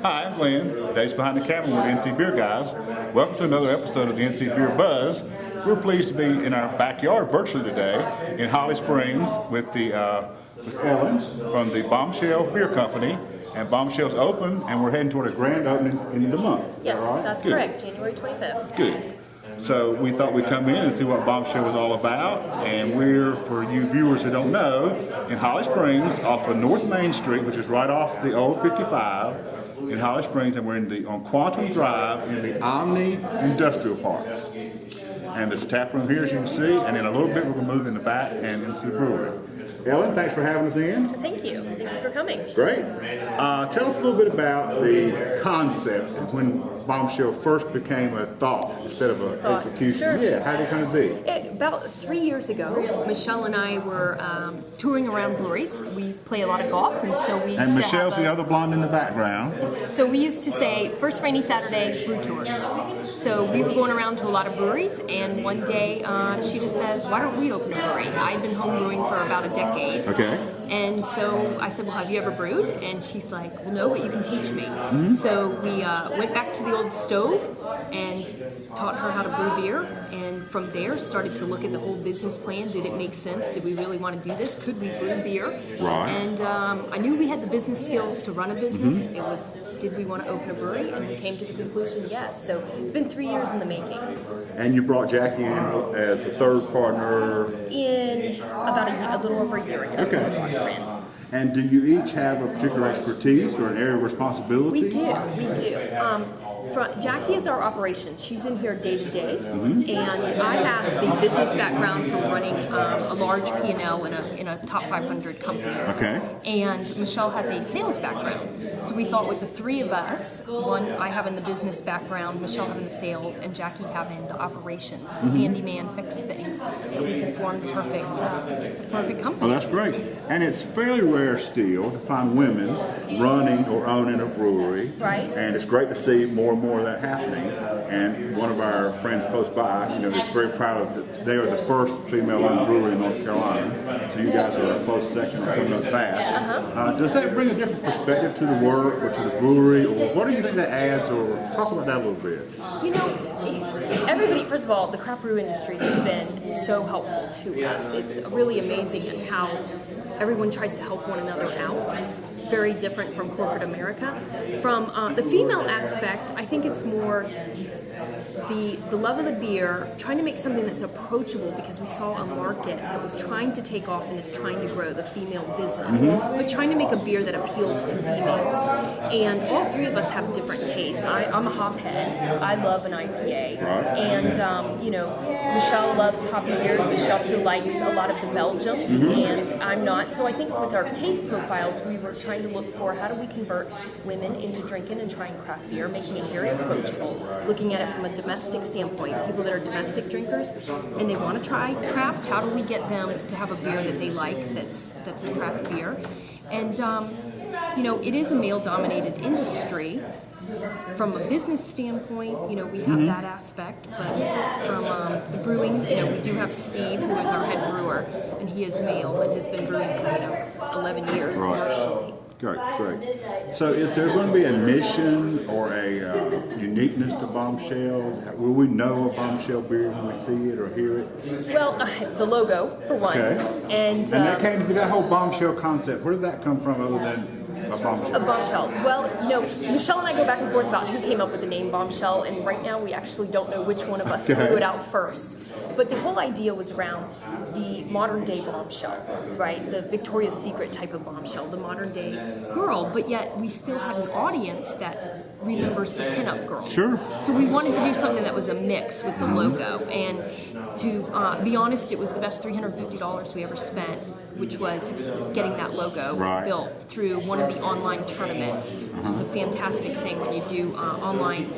Hi, I'm Glenn, Dave's behind the camera with NC Beer Guys. Welcome to another episode of the NC Beer Buzz. We're pleased to be in our backyard virtually today in Holly Springs with Ellen from the Bombshell Beer Company. And Bombshell's open, and we're heading toward a grand opening in the month. Yes, right? that's Good. correct, January 25th. Good. So we thought we'd come in and see what Bombshell was all about. And we're, for you viewers who don't know, in Holly Springs off of North Main Street, which is right off the old 55 in Holly Springs, and we're on Quantum Drive in the Omni Industrial Park. And there's a tap room here, as you can see, and in a little bit we're going to move in the back and into the brewery. Ellen, thanks for having us in. Thank you. Thank you for coming. Great. Tell us a little bit about the concept and when Bombshell first became a thought instead of an execution. Sure. Yeah, how did it come to be? About 3 years ago, Michelle and I were touring around breweries. We play a lot of golf, and so we used And to Michelle's the other blonde in the background. So we used to say, first rainy Saturday, brew tours. So we were going around to a lot of breweries, and one day she just says, why don't we open a brewery? I'd been home brewing for about a decade. Okay. And so I said, well, have you ever brewed? And she's like, well, no, but you can teach me. Mm-hmm. So we went back to the old stove and taught her how to brew beer. And from there, started to look at the whole business plan. Did it make sense? Did we really want to do this? Could we brew beer? Right. And I knew we had the business skills to run a business. Mm-hmm. It was, did we want to open a brewery? And we came to the conclusion, yes. So it's been 3 years in the making. And you brought Jackie in as a third partner? In about a little over a year ago. Okay. And do you each have a particular expertise or an area of responsibility? We do. Jackie is our operations. She's in here day to day, and I have the business background from running a large P&L in a top 500 company. Okay. And Michelle has a sales background. So we thought with the three of us, one I have in the business background, Michelle having the sales, and Jackie having the operations, handyman, fix things, that we could form the perfect company. Oh, that's great. And it's fairly rare still to find women running or owning a brewery. Right. And it's great to see more and more of that happening. And one of our friends close by, is very proud of it. They are the first female-owned brewery in North Carolina. So you guys are a close second, coming up fast. Does that bring a different perspective to the work or to the brewery, or what do you think that adds? Or talk about that a little bit. You know, everybody, first of all, the craft brew industry has been so helpful to us. It's really amazing how everyone tries to help one another out. It's very different from corporate America. From the female aspect, I think it's more the love of the beer, trying to make something that's approachable, because we saw a market that was trying to take off and is trying to grow, the female business, but trying to make a beer that appeals to females. And all three of us have different tastes. I'm a hophead. I love an IPA. And, Michelle loves hoppy beers, but she also likes a lot of the Belgiums, and I'm not. So I think with our taste profiles, we were trying to look for how do we convert women into drinking and trying craft beer, making it very approachable, looking at it from a domestic standpoint, people that are domestic drinkers and they want to try craft, how do we get them to have a beer that they like that's a craft beer? And it is a male-dominated industry. From a business standpoint, we have that aspect, but from the brewing, we do have Steve, who is our head brewer, and he is male and has been brewing for 11 years commercially. Great. So is there going to be a mission or a uniqueness to Bombshell? Will we know a Bombshell beer when we see it or hear it? Well, the logo, for one. Okay. And that came to be that whole Bombshell concept. Where did that come from other than a Bombshell? A Bombshell. Well, Michelle and I go back and forth about who came up with the name Bombshell, and right now we actually don't know which one of us threw it out first. But the whole idea was around the modern day bombshell, right? The Victoria's Secret type of bombshell, the modern day girl, but yet we still had an audience that remembers the pinup girls. Sure. So we wanted to do something that was a mix with the logo, and to be honest, it was the best $350 we ever spent, which was getting that logo built through one of the online tournaments, which is a fantastic thing when you do online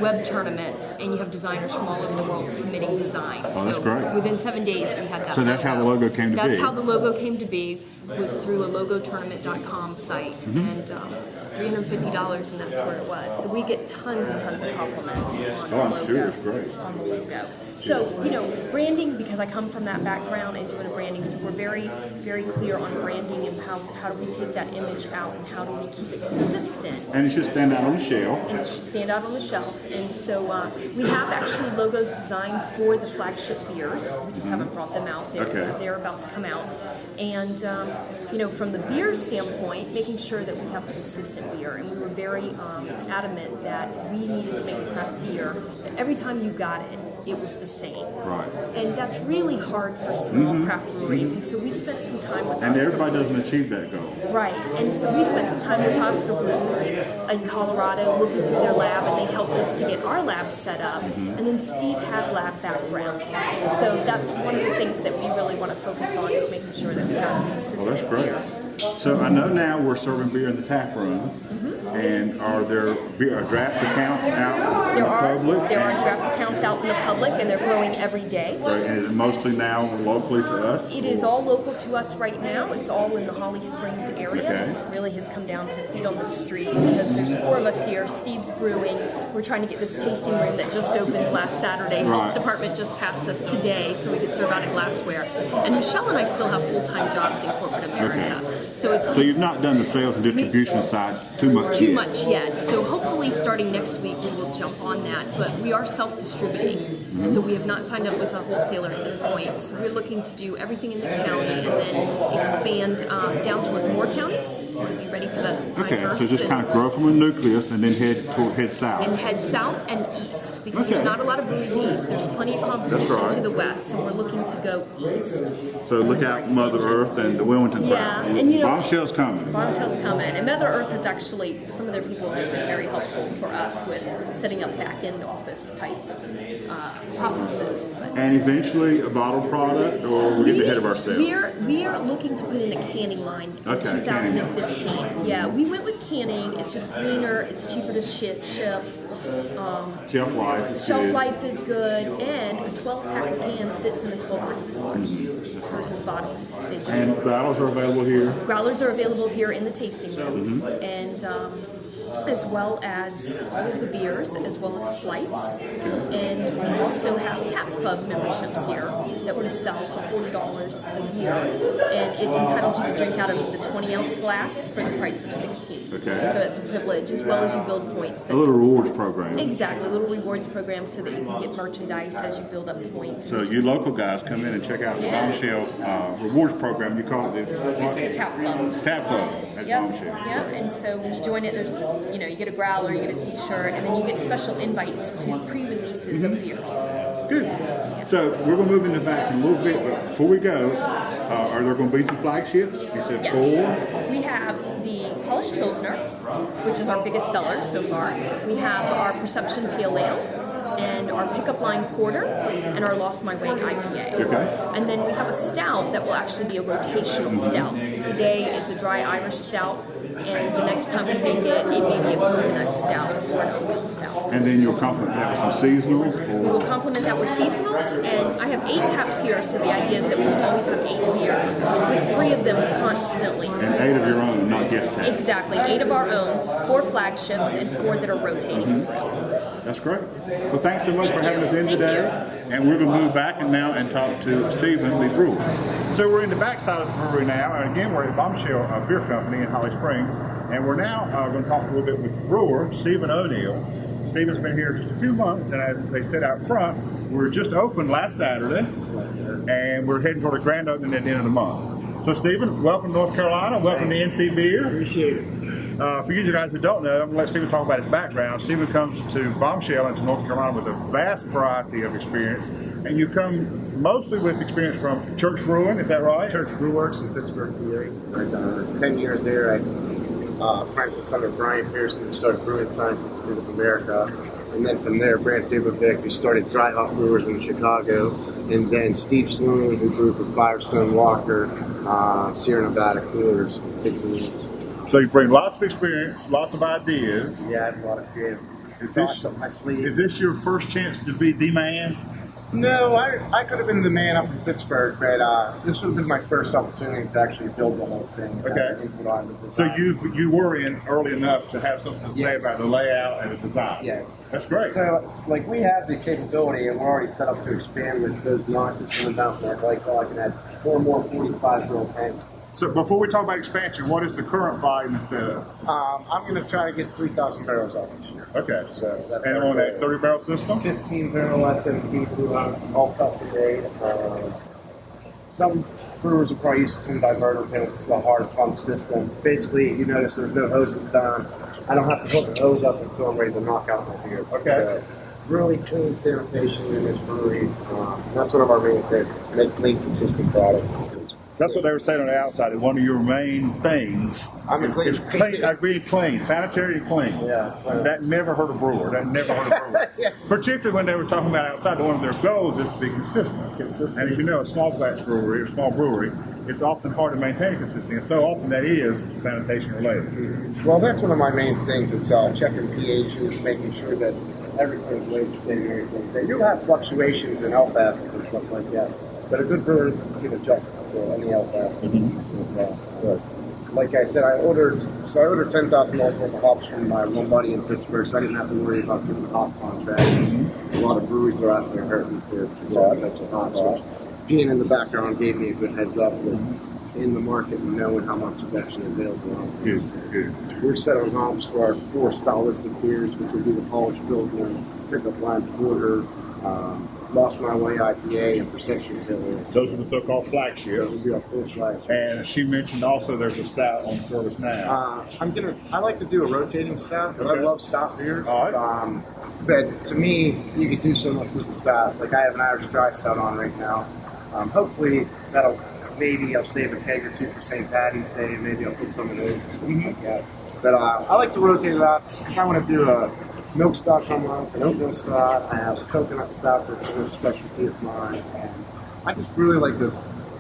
web tournaments and you have designers from all over the world submitting designs. Oh, that's great. Within 7 days we had that. So that's how the logo came to be. That's how the logo came to be, was through a logotournament.com site, and $350, and that's where it was. So we get tons and tons of compliments on the logo. I'm sure it's great. On the logo. So, branding, because I come from that background and doing a branding, so we're very, very clear on branding and how do we take that image out and how do we keep it consistent And it should stand out on the shelf. And it should stand out on the shelf. And so we have actually logos designed for the flagship beers. We just haven't brought them out. They're about to come out. And, from the beer standpoint, making sure that we have consistent beer. And we were very adamant that we needed to make a craft beer that every time you got it, it was the same. Right. And that's really hard for small craft breweries. And so we spent some time with And everybody doesn't achieve that goal. Right. And so we spent some time with Oscar Brews in Colorado looking through their lab, and they helped us to get our lab set up. And then Steve had lab background. So that's one of the things that we really want to focus on, is making sure that we have consistent beer. So I know now we're serving beer in the tap room. And are there draft accounts out in the public? There are draft accounts out in the public, and they're growing every day. Right. And is it mostly now locally to us? It is all local to us right now. It's all in the Holly Springs area. It really has come down to feet on the street, because there's 4 of us here. Steve's Brewing. We're trying to get this tasting room that just opened last Saturday. Health department just passed us today, so we could serve out of glassware. And Michelle and I still have full-time jobs in corporate America. So you've not done the sales and distribution side too much yet. So hopefully starting next week we will jump on that. But we are self-distributing. So we have not signed up with a wholesaler at this point. So we're looking to do everything in the county and then expand down to Moore County. We want to be ready for the so just kind of grow from a nucleus and then head south. And head south and east, because there's not a lot of breweries east. There's plenty of competition to the west, so we're looking to go east. So look out Mother Earth and the Wilmington crowd. And Bombshell's coming. Bombshell's coming. And Mother Earth has actually, some of their people have been very helpful for us with setting up back-end office type processes. And eventually a bottled product, or we're getting ahead of ourselves? We are looking to put in a canning line in 2015. Yeah, we went with canning. It's just greener. It's cheaper to ship. Shelf life is good. And a 12-pack of cans fits in a 12-pack versus bottles. And growlers are available here? Growlers are available here in the tasting room. And as well as all of the beers, as well as flights. And we also have Tap Club memberships here that we're going to sell for $40 a year. And it entitles you to drink out of the 20-ounce glass for the price of $16. Okay. So it's a privilege, as well as you build points. A little rewards program. Exactly, a little rewards program so that you can get merchandise as you build up points. So you local guys come in and check out the Bombshell rewards program. You call it the Tap Club. Tap Club at Bombshell. Yeah, and so when you join it, there's you get a growler, you get a t-shirt, and then you get special invites to pre-releases of beers. Good. Yeah. So we're going to move in the back in a little bit, but before we go, are there going to be some flagships? You said 4? We have the Polished Pilsner, which is our biggest seller so far. We have our Perception Pale Ale, and our Pickup Line Porter, and our Lost My Way IPA. Okay. And then we have a stout that will actually be a rotational stout. So today it's a dry Irish stout, and the next time we make it may be a coconut stout or an oatmeal stout. And then you'll complement that with some seasonals? We will complement that with seasonals, and I have 8 taps here, so the idea is that we will always have 8 beers, with 3 of them constantly. And 8 of your own, not guest taps. Exactly, 8 of our own, 4 flagships, and 4 that are rotating through. That's great. Well, thanks so much for having us in today. And we're going to move back and talk to Stephen, the brewer. So we're in the backside of the brewery now, and again, we're at Bombshell Beer Company in Holly Springs, and we're now going to talk a little bit with the brewer, Stephen O'Neill. Stephen's been here just a few months, and as they said out front, we're just opened last Saturday, and we're heading toward a grand opening at the end of the month. So, Stephen, welcome to North Carolina. Welcome to NC Beer. Appreciate it. For you guys who don't know, I'm going to let Stephen talk about his background. Stephen comes to Bombshell and to North Carolina with a vast variety of experience, and you come mostly with experience from Church Brewing, is that right? Church Brew Works in Pittsburgh, PA. I've done 10 years there. I apprenticed under Brian Pearson, who started Brewing Science Institute of America. And then from there, Brant Dubovic, who started Dry Hop Brewers in Chicago. And then Steve Sloan, who brewed for Firestone Walker, Sierra Nevada Coolers, Big Beans. So you bring lots of experience, lots of ideas. Yeah, I have a lot of creative thoughts up my sleeve. Is this your first chance to be the man? No, I could have been the man up in Pittsburgh, but this would have been my first opportunity to actually build the whole thing. Okay. So you were in early enough to have something to say about the layout and the design. Yes. That's great. So, we have the capability, and we're already set up to expand with those notches in the mountain. Like, I can add 4 more 45-year-old tanks. So before we talk about expansion, what is the current volume and setup? I'm going to try to get 3,000 barrels out this year. Okay. So that's And our on that goal. 30-barrel system? 15 barrel SMT throughout, all custom made. Some brewers are probably used to some diverter pins. It's a hard pump system. Basically, you notice there's no hoses down. I don't have to hook the hose up until I'm ready to knock out my beer. Okay. So, really clean sanitation in this brewery. That's one of our main things. Make clean, consistent products. That's what they were saying on the outside. One of your main things is clean, being clean, sanitary and clean. Yeah, that never hurt a brewer. That never hurt a brewer. Yeah. Particularly when they were talking about outside, one of their goals is to be consistent. And as you know, a small batch brewery or small brewery, it's often hard to maintain consistency. And so often that is sanitation related. Well, that's one of my main things. It's checking pHs, making sure that everything's weighed the same and everything. You'll have fluctuations in LFASs and stuff like that. But a good brewer can adjust to any LFAS. Like I said, I ordered 10,000 worth of hops from my one buddy in Pittsburgh, so I didn't have to worry about getting the hop contract. A lot of breweries are out there hurting for certain types of hops. Which being in the background gave me a good heads up with in the market and knowing how much is actually available. Good. We're set on hops for our 4 stylistic beers, which will be the polished Pilsner, pickup line porter, Lost My Way IPA, and Perception Killer. Those are the so-called Those flagships. will be our full flagship. And she mentioned also there's a stout on service now. I like to do a rotating stout because I love stout beers. All right. But to me, you could do so much with the stout. Like I have an Irish dry stout on right now. Hopefully maybe I'll save a keg or 2 for St. Patty's Day, and maybe I'll put some in it or something like that. But I like to rotate it out because I want to do a milk stout coming up, an oatmeal stout. I have a coconut stout that's a specialty of mine, and I just really like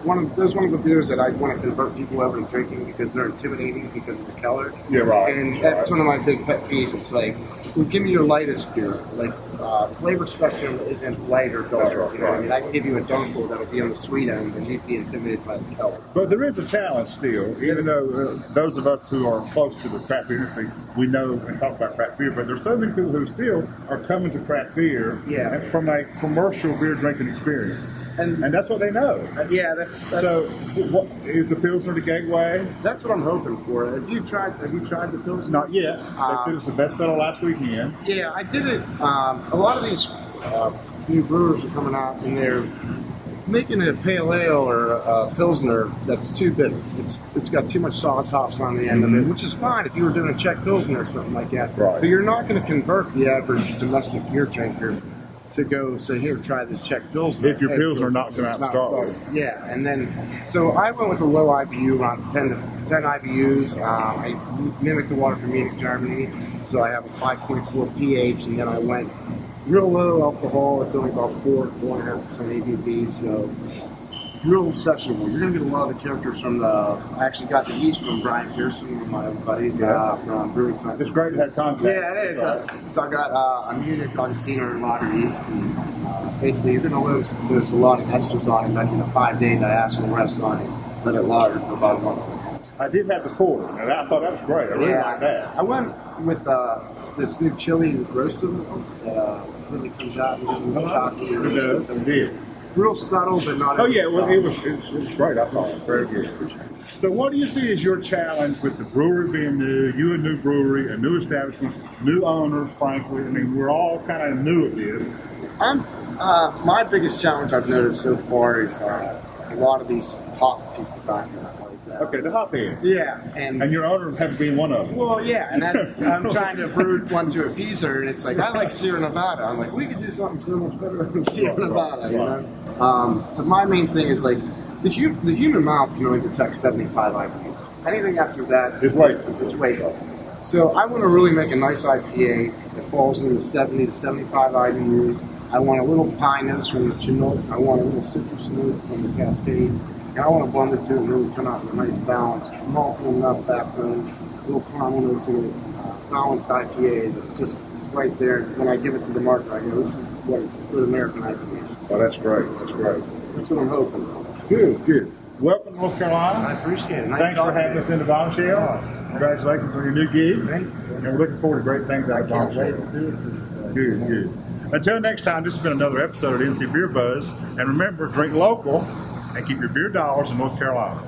one of the beers that I want to convert people over to drinking because they're intimidating because of the color. Yeah, right. And that's one of my big pet peeves. It's like, well, give me your lightest beer. Like, flavor spectrum isn't light or dark. Right, you know what I mean? I can give you a Dunkel that'll be on the sweet end, and you'd be intimidated by the color. But there is a challenge still, even though those of us who are close to the craft beer industry, we know and talk about craft beer, but there's so many people who still are coming to craft beer from a commercial beer drinking experience. And that's what they know. That's so. What is the Pilsner the gateway? That's what I'm hoping for. Have you tried the Pilsner? Not yet. They said it's the best seller last weekend. Yeah, I did it. A lot of these new brewers are coming out and they're making a pale ale or a Pilsner that's too bitter. It's got too much sauce hops on the end of it, which is fine if you were doing a Czech Pilsner or something like that. Right. But you're not going to convert the average domestic beer drinker to go say, here, try this Czech Pilsner. If your Pilsner knocks them out strong. Yeah, and then, so I went with a low IBU, around 10 IBUs. I mimicked the water from Munich, Germany, so I have a 5.4 pH, and then I went real low alcohol. It's only about 4.5% ABV, so real sessionable. You're going to get a lot of the characters from I actually got the yeast from Brian Pearson, one of my buddies from Brewing. It's great to have contact. Yeah, it is. So I got a Munich Augustiner lager yeast. And, basically, you're going to lose a lot of esters on it. Like in a 5-day diacetyl rest on it. Let it lager for about a month. I did have the porter, and I thought that was great. I really like that. I went with this new chili roasted that really comes out and doesn't chocolate. It did. Real subtle, but not. Oh yeah, well it was great. I thought it was very good. So, what do you see as your challenge with the brewery being new? You a new brewery, a new establishment, new owners. Frankly, I mean, we're all kind of new at this. My biggest challenge I've noticed so far is a lot of these hop people back there. Okay, the hop heads. Yeah, and your owner have been one of them. Well, yeah, and that's I'm trying to brew one to appease her, and it's like I like Sierra Nevada. I'm like, we could do something so much better than Sierra Nevada, you know. But my main thing is like the human mouth can only detect 75 IBU. Anything after that is wasted. It's wasted. So I want to really make a nice IPA that falls in the 70 to 75 IBUs. I want a little pine notes from the Chinook. I want a little citrus note from the Cascades. And I want to blend the two and really come out with a nice balance, malty enough backbone, a little caramel notes in it, balanced IPA that's just right there. When I give it to the market, I go, this is what it's a good American IPA. Oh, that's great. That's great. That's what I'm hoping for. Good. Welcome to North Carolina. I appreciate it. Thanks for having us in the Bombshell. Congratulations on your new gig. And we're looking forward to great things out of Bombshell. Good. Until next time, this has been another episode of NC Beer Buzz. And remember, drink local and keep your beer dollars in North Carolina.